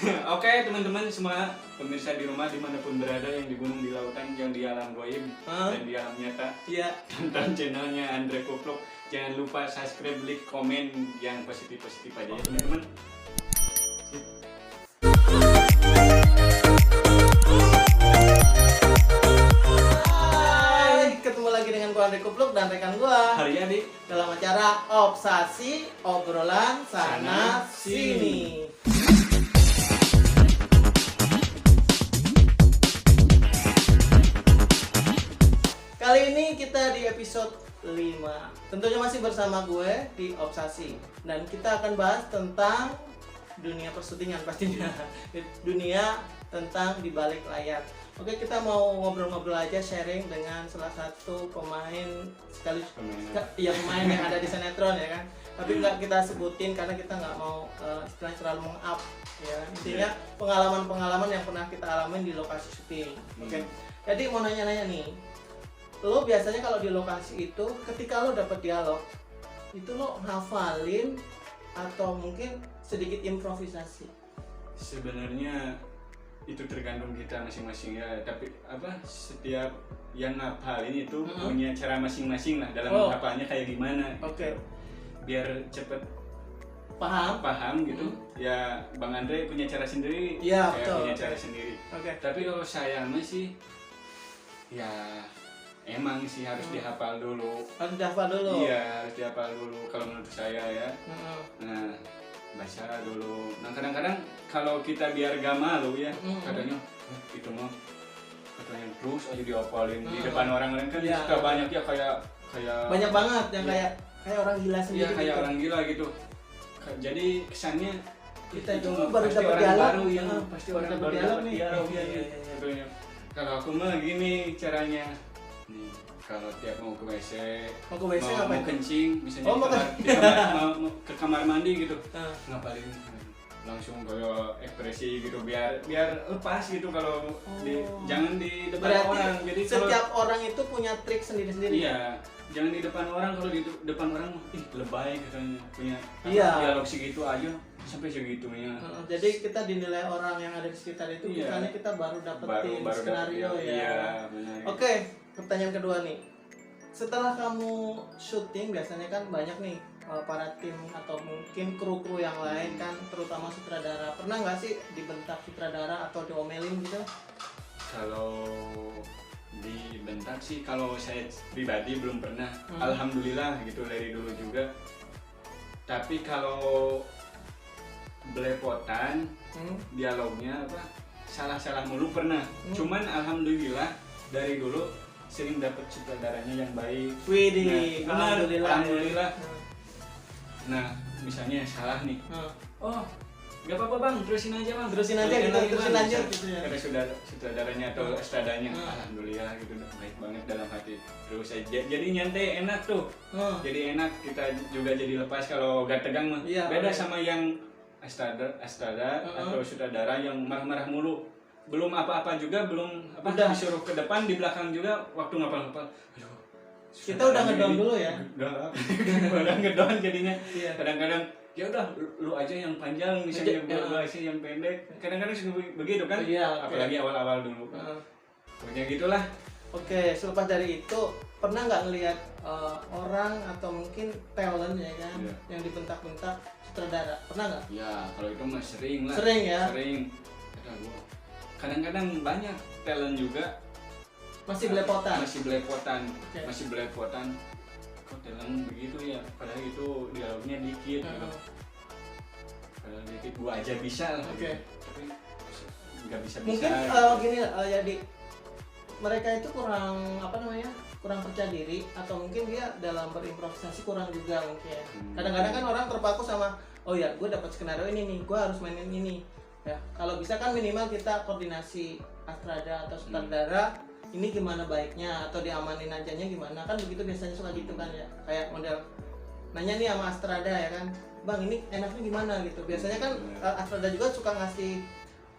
Oke teman-teman semua pemirsa di rumah dimanapun berada, yang di gunung, di lautan, yang di alam goib dan di alam nyata. Iya. Tonton channelnya Andre Koplok. Jangan lupa subscribe, like, komen yang positif-positif aja ya teman-teman. Hai, ketemu lagi dengan gua Andre Kupluk dan rekan gua Haryadi dalam acara Obsasi Obrolan Sana Sini. Kali ini kita di episode 5. Tentunya masih bersama gue di Obsasi. Dan kita akan bahas tentang dunia persyutingan pastinya. Dunia tentang di balik layar. Oke, kita mau ngobrol-ngobrol aja, sharing dengan salah satu pemain pemain yang ada di sinetron ya kan. Tapi nggak kita sebutin karena kita nggak mau istilahnya terlalu meng-up ya. Intinya pengalaman-pengalaman yang pernah kita alamin di lokasi syuting. Oke. Jadi mau nanya-nanya nih, lo biasanya kalau di lokasi itu ketika lo dapet dialog itu lo hafalin atau mungkin sedikit improvisasi? sebenarnya itu tergantung kita masing-masing ya, tapi setiap yang ngapalin itu punya cara masing-masing lah dalam menghafalnya kayak gimana gitu. Oke. Biar cepet Paham gitu. Ya Bang Andre punya cara sendiri, Iya, saya betul. punya cara sendiri. Oke. Tapi kalau saya sih ya emang sih harus dihafal dulu. Harus dihafal dulu. Iya, harus dihafal dulu kalau menurut saya ya. Nah, baca dulu. Nah, kadang-kadang kalau kita biar gak malu ya, katanya itu mah katanya terus aja dihafalin di depan orang lain kan suka banyak ya kayak banyak banget yang kayak orang gila sendiri. Iya, kayak gitu. orang gila gitu. Jadi kesannya Kita itu pasti baru dapat orang dialog baru ya, pasti baru orang dapat baru dialog dapat nih. dialog Iya, ya. iya, Katanya. Kalau aku mah gini caranya. Nih, kalau tiap mau ke WC, Mau ke WC mau ngapain? kencing, misalnya Oh, mau ke kamar mandi gitu. Nah. Ngapain langsung kayak ekspresi gitu biar lepas gitu kalau jangan di depan Berarti orang. Jadi setiap orang itu punya trik sendiri-sendiri. iya, jangan di depan orang. Kalau di depan orang lebay katanya, punya Iya. dialog segitu aja sampai segitunya. Jadi kita dinilai orang yang ada di sekitar itu misalnya kita baru dapetin skenario ya. Iya, benar. Oke, pertanyaan kedua nih. Setelah kamu syuting biasanya kan banyak nih para tim atau mungkin kru-kru yang lain kan, terutama sutradara. Pernah nggak sih dibentak sutradara atau diomelin gitu? Kalau dibentak sih kalau saya pribadi belum pernah. Alhamdulillah gitu dari dulu juga. Tapi kalau belepotan dialognya salah-salah mulu pernah. Cuman alhamdulillah dari dulu sering dapat sutradaranya yang baik. Widih, Nah, alhamdulillah. alhamdulillah. Nah, misalnya salah nih. Oh, nggak apa-apa bang, terusin aja bang. Terusin aja gitu, terusin lanjut gitu ya. Ada sutradaranya atau estradanya, alhamdulillah gitu, baik banget dalam hati. Terus jadi nyantai enak tuh. Jadi enak, kita juga jadi lepas kalau gak tegang mah. Iya, Beda sama yang estrada atau sutradara yang marah-marah mulu. Belum apa-apa juga, belum disuruh ke depan, di belakang juga waktu ngapal-ngapal. Aduh, Kita udah ngedown dulu ya. Udah ngedown jadinya. Iya. Kadang-kadang ya udah lu aja yang panjang misalnya, gua sih yang pendek. Kadang-kadang begitu kan. Iya, oke. Apalagi awal-awal dulu. Pokoknya gitulah. Oke, selepas dari itu pernah nggak ngelihat orang atau mungkin talent ya kan yang dibentak-bentak sutradara? Pernah nggak? Ya, kalau itu mah sering lah. Sering ya? Sering. Kadang-kadang banyak talent juga Masih belepotan. Masih belepotan. Kok talent begitu ya? Padahal itu dialognya dikit gitu. Padahal dikit, gua aja bisa lah. Oke. Gitu. Tapi nggak bisa. Mungkin gini jadi mereka itu kurang percaya diri atau mungkin dia dalam berimprovisasi kurang juga mungkin. Kadang-kadang kan orang terpaku sama oh ya gue dapat skenario ini nih, gue harus mainin ini ya. Kalau bisa kan minimal kita koordinasi astrada atau sutradara ini gimana baiknya atau diamanin ajanya gimana, kan begitu biasanya suka gitu kan ya, kayak model nanya nih sama astrada ya kan, bang ini enaknya gimana gitu. Biasanya kan astrada juga suka ngasih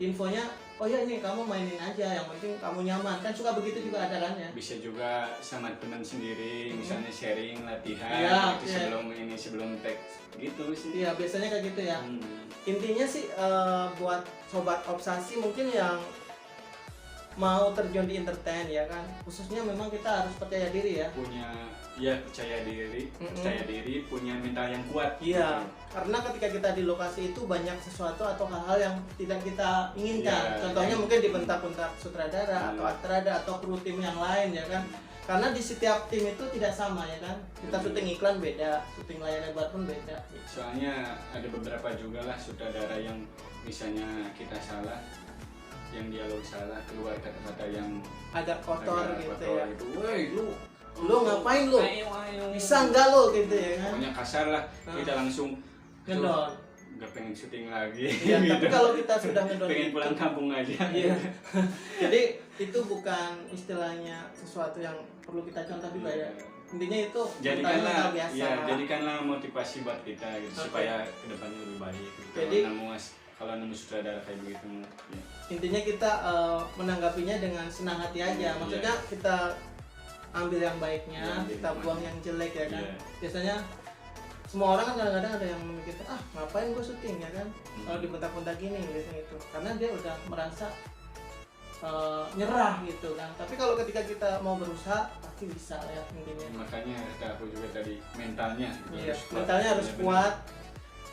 infonya, oh ya ini kamu mainin aja, yang penting kamu nyaman, kan suka begitu juga ada kan ya. Bisa juga sama teman sendiri, misalnya sharing latihan Iya, gitu, iya. sebelum teks gitu sih. Iya biasanya kayak gitu ya. Intinya sih buat sobat obsasi mungkin yang mau terjun di entertain ya kan, khususnya memang kita harus percaya diri ya. Percaya diri, punya mental yang kuat. Iya, karena ketika kita di lokasi itu banyak sesuatu atau hal-hal yang tidak kita inginkan. Contohnya mungkin dibentak-bentak sutradara atau aktrada atau kru tim yang lain ya kan. Karena di setiap tim itu tidak sama ya kan. Kita syuting iklan beda, syuting layar lebar pun beda. Soalnya ada beberapa juga lah sutradara yang misalnya kita salah, yang dialog salah, keluar kata-kata yang agak kotor gitu ya. Gitu. Woi, lu ngapain lu? Ayo. Bisa enggak lu gitu ya kan? Pokoknya kasar lah, kita langsung ngedon. Gak pengen syuting lagi. Iya, tapi kalau kita sudah ngedon pengen pulang kampung aja. Iya. Jadi itu bukan istilahnya sesuatu yang perlu kita contoh juga ya. Intinya itu jadikanlah biasa. Ya, jadikanlah motivasi buat kita gitu, supaya kedepannya lebih baik gitu. Jadi kalau nemu sutradara kayak begitu ya. Intinya kita menanggapinya dengan senang hati aja. Maksudnya kita ambil yang baiknya, kita buang yang jelek ya kan. Biasanya semua orang kan kadang-kadang ada yang memikirkan, ngapain gue syuting ya kan, kalau dibentak-bentak gini biasanya itu, karena dia udah merasa nyerah gitu kan. Tapi kalau ketika kita mau berusaha pasti bisa ya intinya. Makanya kata aku juga tadi mentalnya. Iya, mentalnya harus kuat.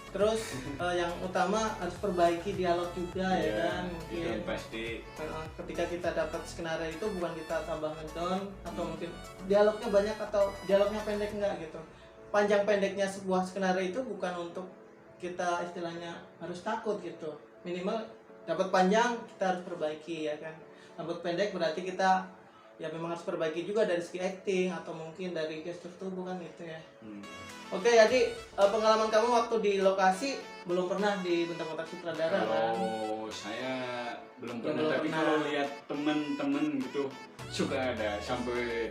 Terus yang utama harus perbaiki dialog juga ya kan. Mungkin pasti. Ketika kita dapat skenario itu bukan kita tambah ngedon atau mungkin dialognya banyak atau dialognya pendek enggak gitu. Panjang pendeknya sebuah skenario itu bukan untuk kita istilahnya harus takut gitu. Minimal dapat panjang kita harus perbaiki ya kan. Dapat pendek berarti kita ya memang harus perbaiki juga dari segi acting atau mungkin dari gestur tubuh kan gitu ya. Oke, jadi pengalaman kamu waktu di lokasi belum pernah dibentak-bentak sutradara kan? Kalau saya belum pernah, tapi kalau lihat temen-temen gitu suka ada sampai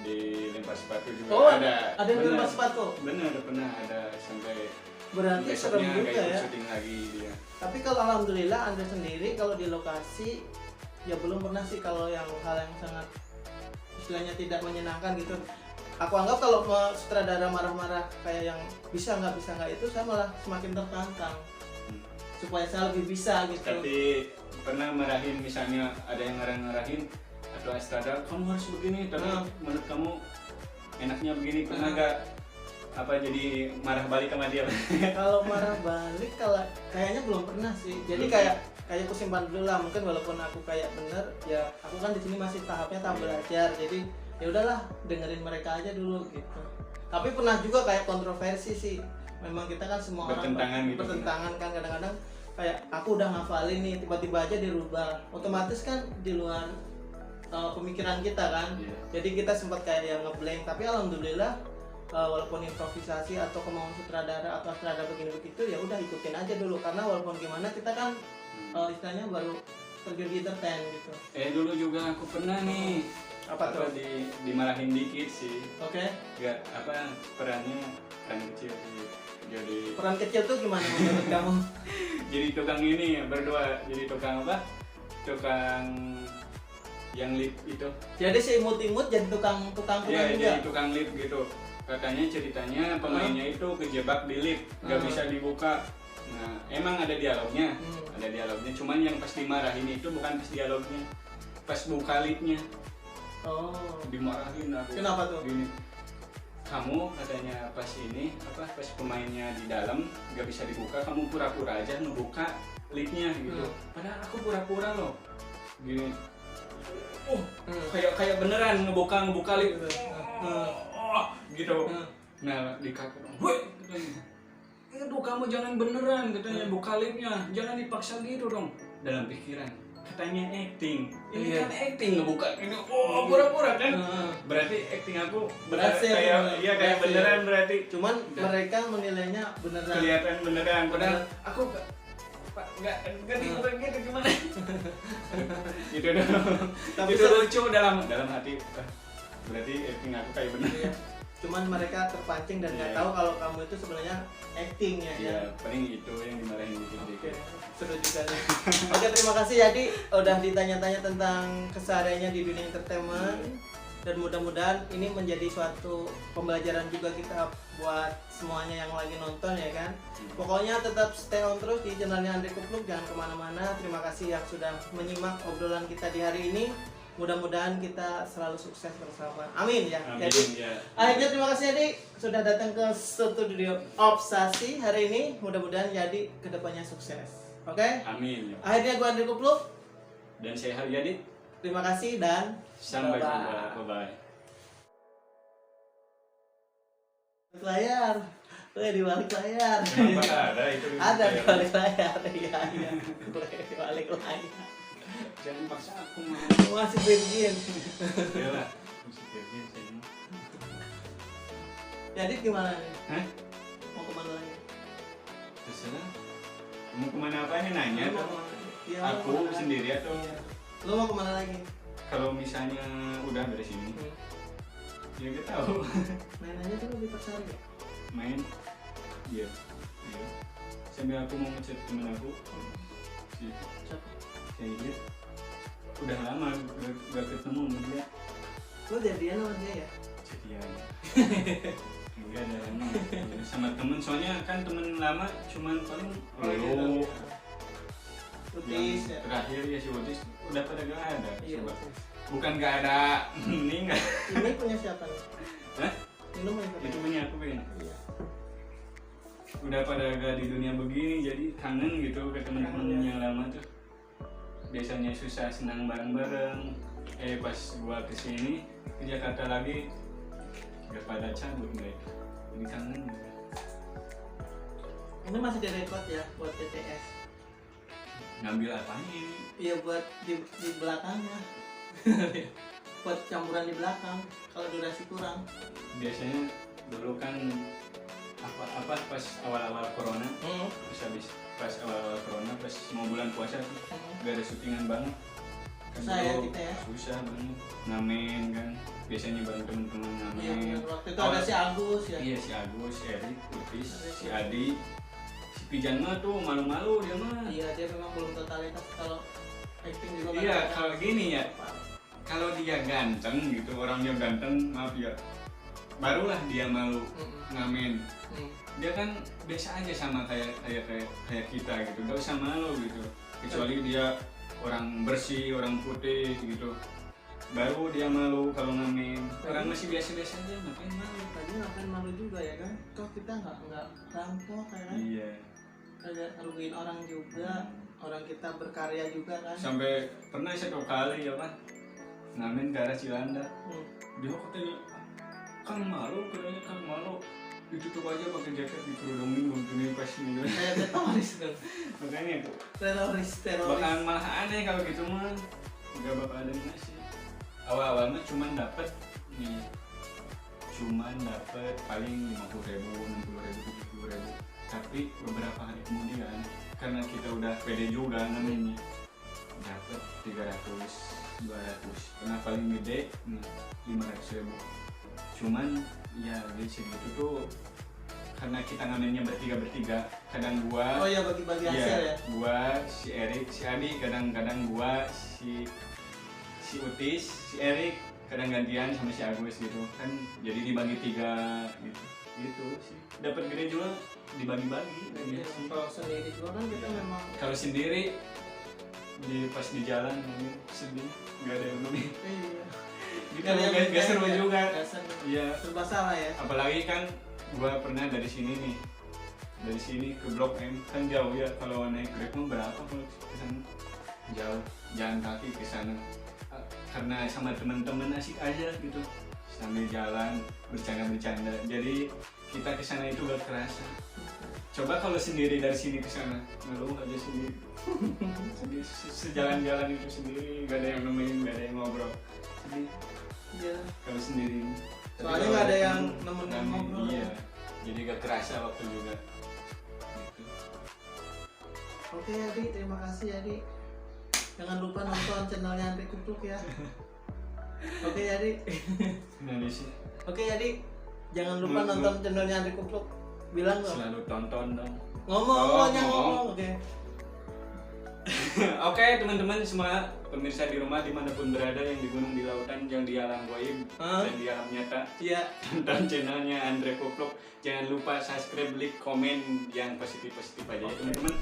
dilempar sepatu juga ada. Ada yang dilempar sepatu? Bener, pernah ada sampai. Berarti serem juga ya. Syuting lagi dia. Tapi kalau alhamdulillah Anda sendiri kalau di lokasi ya belum pernah sih kalau yang hal yang sangat istilahnya tidak menyenangkan gitu. Aku anggap kalau sutradara marah-marah kayak yang bisa nggak itu, saya malah semakin tertantang supaya saya lebih bisa gitu. Tapi pernah marahin, misalnya ada yang ngarahin atau sutradara kamu harus begini, tapi menurut kamu enaknya begini, pernah nggak jadi marah balik sama dia? Kalau marah balik kayaknya belum pernah sih. Jadi kayak aku simpan dulu lah, mungkin walaupun aku kayak bener ya, aku kan di sini masih tahapnya tahap belajar, jadi ya udahlah dengerin mereka aja dulu gitu. Tapi pernah juga kayak kontroversi sih, memang kita kan semua bertentangan orang bertentangan kan, kadang-kadang kayak aku udah ngafalin nih tiba-tiba aja dirubah, otomatis kan di luar pemikiran kita kan. Jadi kita sempat kayak yang ngeblank, tapi alhamdulillah walaupun improvisasi atau kemauan sutradara atau sutradara begini begitu ya udah ikutin aja dulu, karena walaupun gimana kita kan istilahnya baru terjun di entertain gitu. Dulu juga aku pernah nih dimarahin dikit sih. Oke. Gak peran kecil sih. Jadi peran kecil tuh gimana menurut kamu? Jadi tukang ini berdua, jadi tukang tukang yang lip itu. Jadi si imut-imut jadi tukang juga. Iya, jadi tukang lip gitu. Katanya ceritanya pemainnya itu kejebak di lift, nggak bisa dibuka. Nah, emang ada dialognya, cuman yang pas dimarahin itu bukan pas dialognya, pas buka liftnya. Dimarahin aku. Kenapa tuh? Gini, kamu katanya pas pas pemainnya di dalam nggak bisa dibuka, kamu pura-pura aja ngebuka liftnya gitu. Padahal aku pura-pura loh. Gini. Kayak beneran ngebuka lift. Gitu. Nah, dikatakan, "Woi," katanya. "Itu kamu jangan beneran," katanya, "buka liftnya. Jangan dipaksa gitu dong." Dalam pikiran, katanya acting. Ini kan acting ngebuka ini. Pura-pura kan. Berarti acting aku berhasil. Kayak beneran berarti. Cuman mereka menilainya beneran. Kelihatan beneran. Padahal aku enggak dibuka gitu gimana? Gitu dong. Tapi itu lucu dalam hati. Berarti acting aku kayak bener. cuman mereka terpancing dan nggak tahu kalau kamu itu sebenarnya acting ya. Iya, paling itu yang dimarahin dikit-dikit. Seru juga nih. Oke, terima kasih Yadi udah ditanya-tanya tentang kesehariannya di dunia entertainment. Dan mudah-mudahan ini menjadi suatu pembelajaran juga kita buat semuanya yang lagi nonton ya kan. Pokoknya tetap stay on terus di channelnya Andre Kupluk, jangan kemana-mana. Terima kasih yang sudah menyimak obrolan kita di hari ini. Mudah-mudahan kita selalu sukses bersama. Amin ya. Amin, Jadi ya. akhirnya terima kasih Yadi sudah datang ke studio Obsasi hari ini. Mudah-mudahan Yadi kedepannya sukses. Oke? Amin. Ya. Akhirnya gue Andre Kupluk. Dan saya Haryadi. Terima kasih dan Sampai jumpa. Bye-bye. Layar. Di balik layar. Kenapa ada itu? Ada di balik layar. Iya, iya. Di balik layar. Jangan paksa aku Mau ngasih virgin. Ya lah. Musik virgin saya ini. Jadi gimana nih? Hah? Mau kemana lagi? Terserah. Mau kemana apanya nanya Lu mau tuh? kemana lagi? Iya, mau Aku kemana lagi? sendiri atau Iya. Lu mau kemana lagi? kalau misalnya udah dari sini, ya gak tahu. Main aja tuh di pasar ya? Main, iya. Sambil aku mau ngechat temen aku, si Siapa? dia udah lama gak ketemu sama dia. Lu jadian sama dia ya? Jadian. Enggak ada lama. Sama temen, soalnya kan temen lama cuman paling lu. Utis ya? Terakhir ya si Otis udah pada gak ada. Iya, Coba. Utis. Bukan gak ada, ini enggak. Ini punya siapa nih? Hah? Ini punya siapa? Itu punya aku pengen. Iya. Udah pada gak di dunia begini, jadi kangen gitu ke teman-teman yang lama tuh. Biasanya susah senang bareng-bareng. Pas gua kesini ke Jakarta lagi, gak pada cabut mereka. Jadi kangen. Ini masih direkod ya buat TTS? Ngambil apanya ini? Iya buat di belakangnya. Buat campuran di belakang kalau durasi kurang. Biasanya dulu kan apa pas awal-awal corona, pas awal-awal corona, pas mau bulan puasa tuh gak ada syutingan banget. Kan Saya dulu kita ya. susah banget ngamen kan. Biasanya bareng temen-temen ngamen. Iya benar. Waktu itu ada si Agus ya. Iya si Agus, si Erik, Utis, si Adi, si Pijan mah tuh malu-malu dia mah. Iya dia memang belum totalitas kalau acting juga. kan Iya ada- kalau gini ya, kalau dia ganteng gitu, orangnya ganteng, maaf ya, barulah dia malu ngamen. Dia kan biasa aja sama kayak kita gitu, gak usah malu gitu. Kecuali dia orang bersih, orang putih gitu, baru dia malu kalau ngamen. Orang masih biasa-biasa aja, ngapain malu? Tadi ngapain malu juga ya kan? Kok kita nggak rampok ya kan? Iya. Ada ngerugiin orang juga, orang kita berkarya juga kan? Sampai pernah satu kali ya kan, ngamen ke arah Cilandak. Dia katanya, Kang malu, katanya Kang malu. Ditutup aja pakai jaket, dikerudungin, buntunin pas gitu. Kayak teroris kan? Makanya Teroris. bakalan malah aneh kalau gitu mah. Gak bakal ada nasi. Awal-awal mah cuman dapet paling 50.000, 60.000, 70.000. Tapi beberapa hari kemudian, karena kita udah pede juga namanya, dapet 300, 200. Pernah paling gede 500.000. Cuman ya di segitu tuh karena kita ngamennya bertiga, kadang gua, Oh iya bagi-bagi hasil ya? gua, si Erik, si Adi, kadang-kadang gua, si Utis, si Erik, kadang gantian sama si Agus gitu kan, jadi dibagi 3 gitu sih. Dapat gede juga dibagi-bagi. Iya, kalau sendiri juga kan kita memang Kalau sendiri pas di jalan sedih, nggak ada yang nemenin. iya. Gitu, gak seru juga. Iya. Serba salah ya. Apalagi kan gua pernah dari sini nih, dari sini ke Blok M kan jauh ya. Kalau naik Grab mah berapa kalau ke sana? Jauh, jalan kaki ke sana. Karena sama teman-teman asik aja gitu, sambil jalan bercanda-bercanda. Jadi kita ke sana itu gak kerasa. Coba kalau sendiri dari sini ke sana, ngeluh aja sendiri. Sejalan-jalan itu sendiri, gak ada yang nemenin, gak ada yang ngobrol. Jadi Iya. kalau sendiri. Soalnya nggak ada yang nemenin ngobrol. Iya. Jadi gak kerasa waktu juga. Gitu. Oke Yadi, terima kasih Yadi. Jangan lupa nonton channelnya Andre Kupluk ya. Oke Yadi. Indonesia. Oke Yadi, Jangan lupa nonton channelnya Andre Kupluk. Bilang dong. Selalu tonton dong. Ngomong. Oke. Oke teman-teman semua pemirsa di rumah dimanapun berada, yang di gunung, di lautan, yang di alam goib dan di alam nyata, Iya. tonton channelnya Andre Kupluk. Jangan lupa subscribe, like, komen yang positif-positif aja ya teman-teman.